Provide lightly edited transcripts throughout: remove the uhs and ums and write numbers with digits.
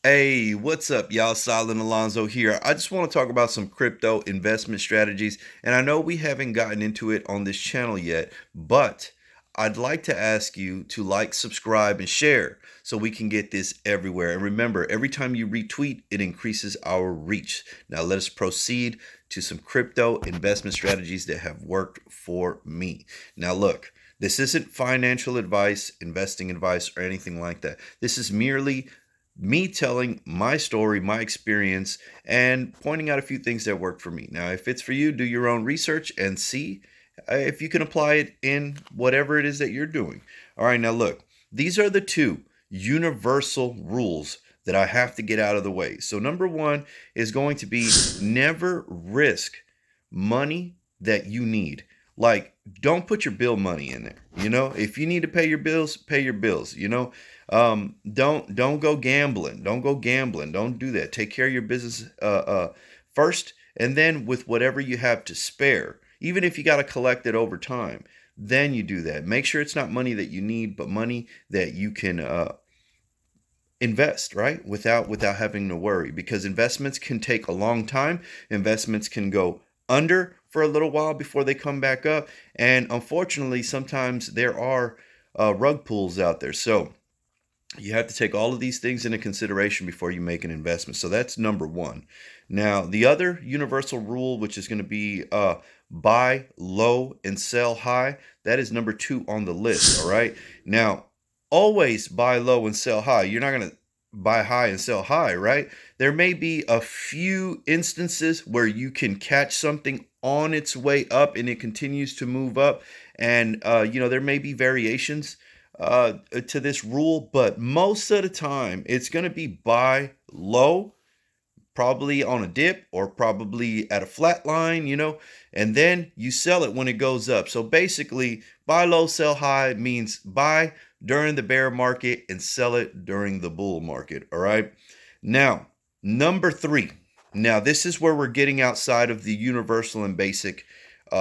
Hey, what's up, y'all? Silent Alonzo here. I just want to talk about some crypto investment strategies. And I know we haven't gotten into it on this channel yet, but I'd like to ask you to like, subscribe, and share so we can get this everywhere. And remember, every time you retweet, it increases our reach. Now, let us proceed to some crypto investment strategies that have worked for me. Now, look. This isn't financial advice, investing advice, or anything like that. This is merely me telling my story, my experience, and pointing out a few things that worked for me. Now, if it's for you, do your own research and see if you can apply it in whatever it is that you're doing. All right, now look, these are the two universal rules that I have to get out of the way. So, number one is going to be never risk money that you need. Like, don't put your bill money in there. If you need to pay your bills, pay your bills. Don't go gambling. Don't go gambling. Don't do that. Take care of your business first, and then with whatever you have to spare, even if you got to collect it over time, then you do that. Make sure it's not money that you need, but money that you can invest, right? Without having to worry, because investments can take a long time. Investments can go under for a little while before they come back up, and unfortunately, sometimes there are rug pulls out there. So you have to take all of these things into consideration before you make an investment. So that's number one. Now, the other universal rule, which is going to be buy low and sell high, that is number two on the list. All right. Now, always buy low and sell high. You're not going to buy high and sell high, right? There may be a few instances where you can catch something on its way up and it continues to move up. And, there may be variations to this rule, but most of the time it's going to be buy low, probably on a dip or probably at a flat line, and then you sell it when it goes up. So basically, buy low, sell high means buy during the bear market and sell it during the bull market. All right. Now, number three. Now, this is where we're getting outside of the universal and basic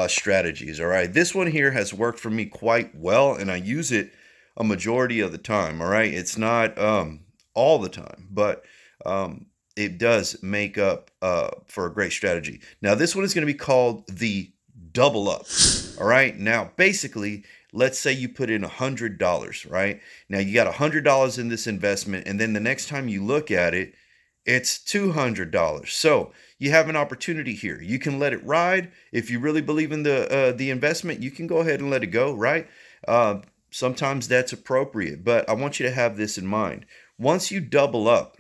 strategies. All right. This one here has worked for me quite well, and I use it a majority of the time. All right. It's not all the time, but it does make up for a great strategy. Now, this one is going to be called the double up. All right. Now, basically, let's say you put in $100, right? Now, you got $100 in this investment, and then the next time you look at it, it's $200. So you have an opportunity here. You can let it ride. If you really believe in the investment, you can go ahead and let it go, right? Sometimes that's appropriate, but I want you to have this in mind. Once you double up,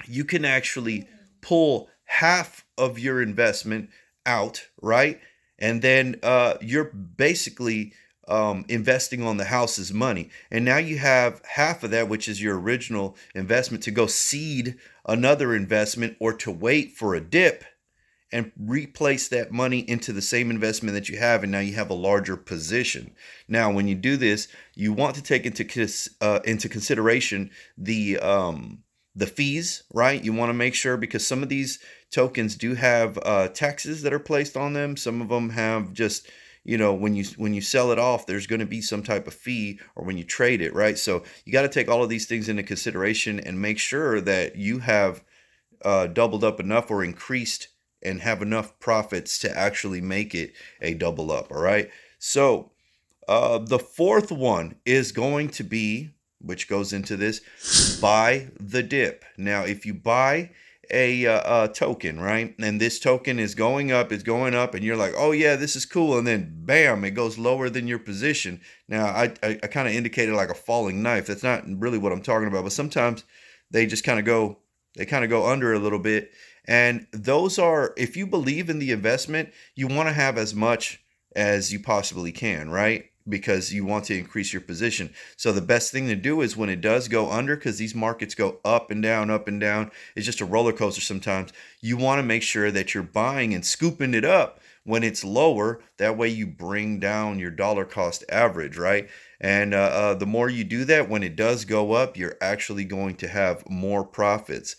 you can actually pull half of your investment out, right? And then you're basically investing on the house's money. And now you have half of that, which is your original investment, to go seed another investment or to wait for a dip and replace that money into the same investment that you have, and now you have a larger position. Now, when you do this, you want to take into consideration the fees, right? You want to make sure, because some of these tokens do have taxes that are placed on them. Some of them have just, when you sell it off, there's going to be some type of fee, or when you trade it, right? So you got to take all of these things into consideration and make sure that you have doubled up enough or increased and have enough profits to actually make it a double up. All right. So the fourth one is going to be, which goes into this, buy the dip. Now, if you buy a token, right, and this token is going up, and you're like, oh yeah, this is cool, and then bam, it goes lower than your position. Now, I kind of indicated like a falling knife. That's not really what I'm talking about, but sometimes they just kind of go under a little bit. And those are, if you believe in the investment, you want to have as much as you possibly can, right? Because you want to increase your position. So the best thing to do is when it does go under, because these markets go up and down, it's just a roller coaster sometimes. You want to make sure that you're buying and scooping it up when it's lower. That way you bring down your dollar cost average, right? And the more you do that, when it does go up, you're actually going to have more profits.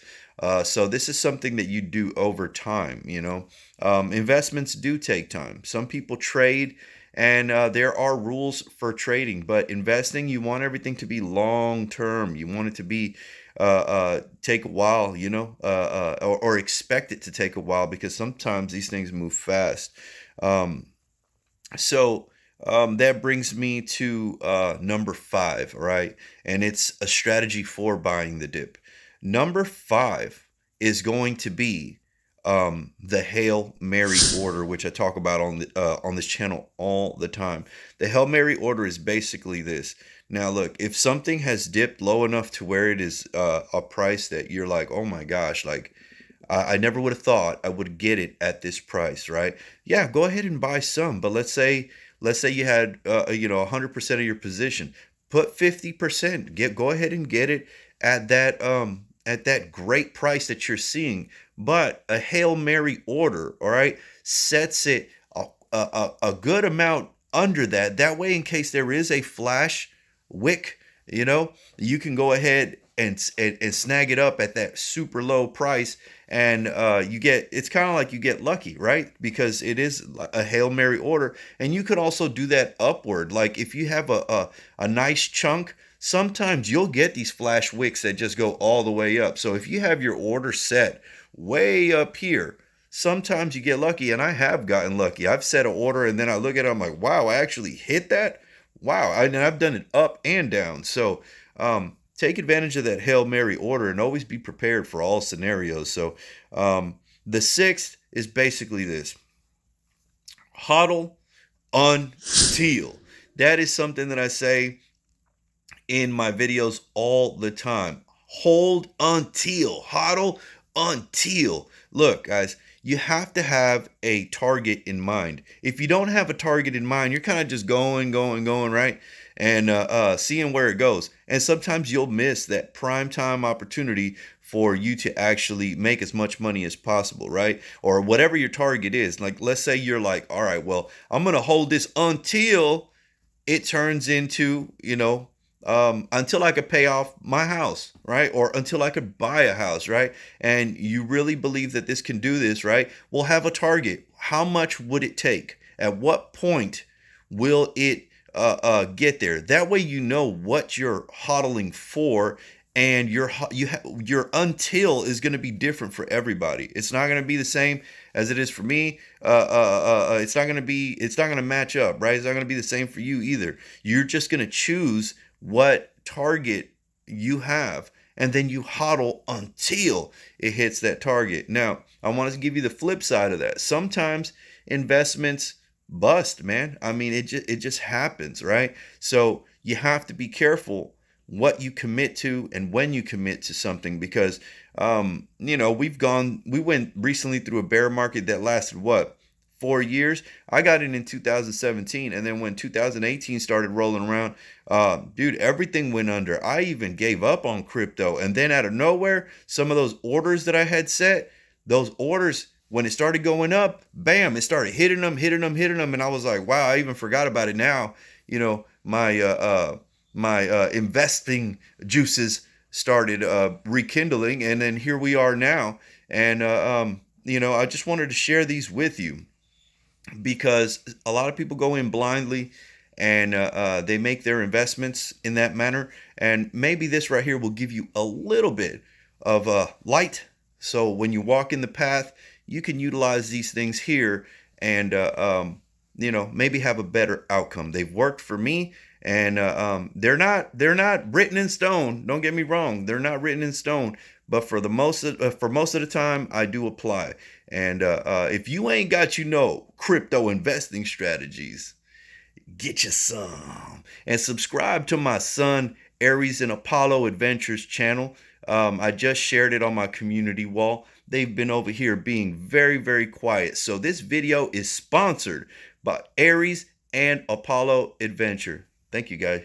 So this is something that you do over time. Investments do take time. Some people trade, and there are rules for trading, but investing, you want everything to be long term. You want it to be take a while, you know, or expect it to take a while, because sometimes these things move fast. Um, so that brings me to number 5, right? And it's a strategy for buying the dip. Number 5 is going to be the Hail Mary order, which I talk about on this channel all the time. The Hail Mary order is basically this. Now, look, if something has dipped low enough to where it is a price that you're like, oh my gosh, like I never would have thought I would get it at this price, right? Yeah, go ahead and buy some. But let's say you had 100% of your position. Put 50%. Go ahead and get it at that great price that you're seeing. But a Hail Mary order, all right, sets it a good amount under that. That way, in case there is a flash wick, you know, you can go ahead and snag it up at that super low price, and it's kind of like you get lucky, right? Because it is a Hail Mary order. And you could also do that upward. Like if you have a nice chunk, sometimes you'll get these flash wicks that just go all the way up. So if you have your order set way up here, sometimes you get lucky, and I have gotten lucky. I've set an order and then I look at it, I'm like, wow, I actually hit that. Wow. And I've done it up and down. So take advantage of that Hail Mary order and always be prepared for all scenarios. So the 6th is basically this: HODL until. That is something that I say in my videos all the time. Hold until. HODL until. Look, guys, you have to have a target in mind. If you don't have a target in mind, you're kind of just going, right? And seeing where it goes. And sometimes you'll miss that prime time opportunity for you to actually make as much money as possible, right? Or whatever your target is. Like, let's say you're like, all right, well, I'm going to hold this until it turns into, until I could pay off my house, right? Or until I could buy a house, right? And you really believe that this can do this, right? We'll have a target. How much would it take? At what point will it get there? That way you know what you're hodling for, and your until is going to be different for everybody. It's not going to be the same as it is for me. It's not going to match up, right? It's not going to be the same for you either. You're just going to choose what target you have, and then you hodl until it hits that target. Now, I want to give you the flip side of that. Sometimes investments bust, man. I mean, it just happens, right? So you have to be careful what you commit to and when you commit to something, because we went recently through a bear market that lasted what, 4 years. I got in 2017, and then when 2018 started rolling around, dude, everything went under. I even gave up on crypto, and then out of nowhere, some of those orders that I had set, those orders, when it started going up, bam, it started hitting them, and I was like, wow, I even forgot about it. Now, my investing juices started rekindling, and then here we are now. And I just wanted to share these with you, because a lot of people go in blindly, and they make their investments in that manner. And maybe this right here will give you a little bit of light, so when you walk in the path, you can utilize these things here, and maybe have a better outcome. They've worked for me, and they're not written in stone. Don't get me wrong, they're not written in stone. But for most of the time, I do apply. And if you ain't got crypto investing strategies, get you some, and subscribe to my son Aries and Apollo Adventures channel. I just shared it on my community wall. They've been over here being very, very quiet. So this video is sponsored by Aries and Apollo Adventure. Thank you, guys.